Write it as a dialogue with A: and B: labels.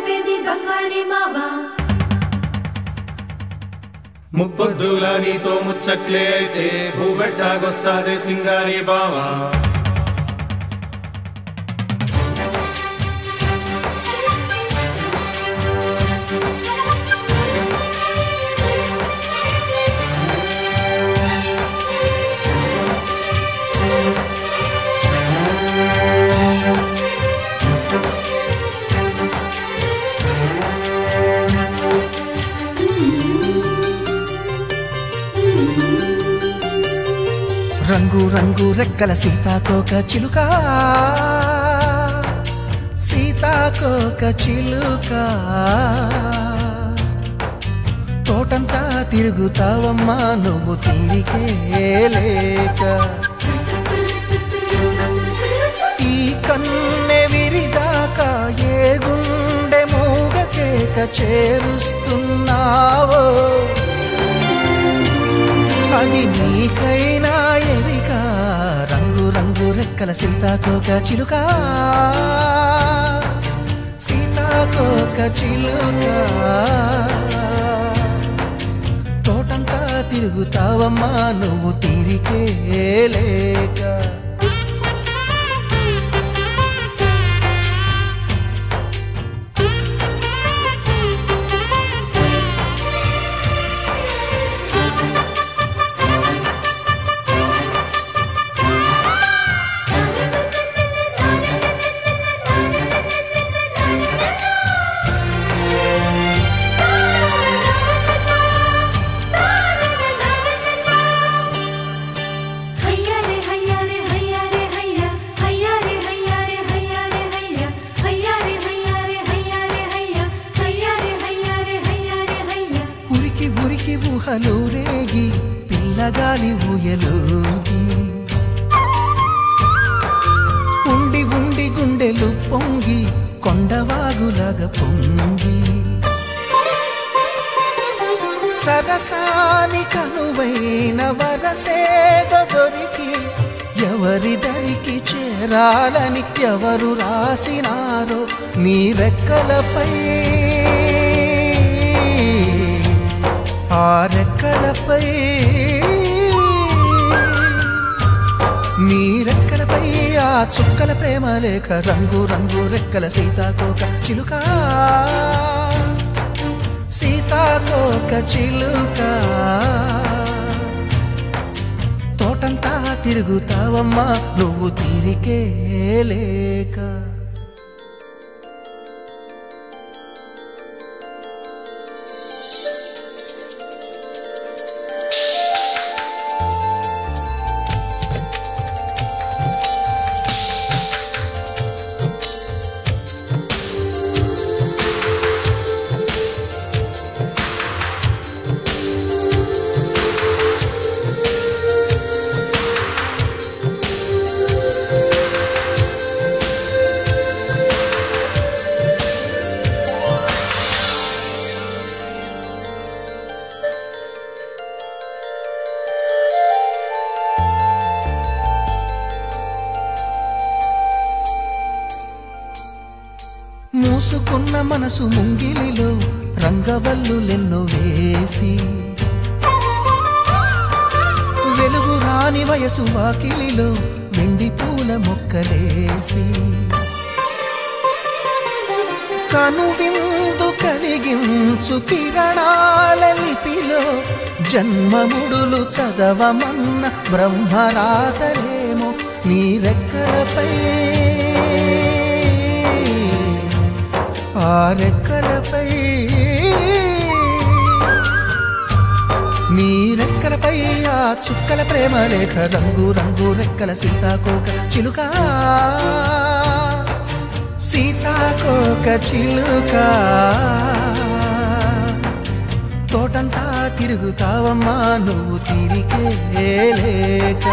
A: నడిపేది బంగారి మావా
B: ముప్పొద్దుల నీతో ముచ్చట్లే అయితే భూవెట్టాగొస్తాదే సింగారి బావా
C: రంగు రంగు రెక్కల సీతాకోక చిలుక సీతాకోక చిలుక తోటంతా తిరుగుతావమ్మా నువ్వు తీరికే లేక ఈ కన్నె విరిదాకా ఏ గుండె మూగ కేక చేరుస్తున్నావో అది నీకైనా ఎరిక రంగు రంగు రెక్కల సీతాకోక చిలుక సీతాకోక చిలుక తోటంతా తిరుగుతావమ్మా నువ్వు తీరికే లేక ఊహలూరేగి పిల్లగాలి ఊయలూగి ఉండి ఉండి గుండెలు పొంగి కొండవాగులాగా పొంగి సరసాని కనువైన వరసేగ దొరికి ఎవరి దరికి చేరాలని ఎవరు రాసినారో నీ రెక్కలపై ఆ రెక్కలపై నీ రెక్కలపై ఆ చుక్కల ప్రేమ లేఖ రంగు రంగు రెక్కల సీతాకోక చిలుక సీతాకోక చిలుక తోటంతా తిరుగుతావమ్మా నువ్వు తీరికే లేక మూసుకున్న మనసు ముంగిలిలో రంగవల్లులెన్నో వేసి వెలుగు రాని వయసు వాకిలిలో వెండి పూల మొక్కలేసి కనువిందు కలిగించు కిరణాల లిపిలో జన్మముడులు చదవమన్న బ్రహ్మరాతలేమో నీ రెక్కలపై ఆ రెక్కలపై నీ రెక్కలపై ఆ చుక్కల ప్రేమ లేఖ రంగు రంగు రెక్కల సీతాకోక చిలుక సీతాకోక చిలుక తోటంతా తిరుగుతావమ్మా నువ్వు తీరికే లేక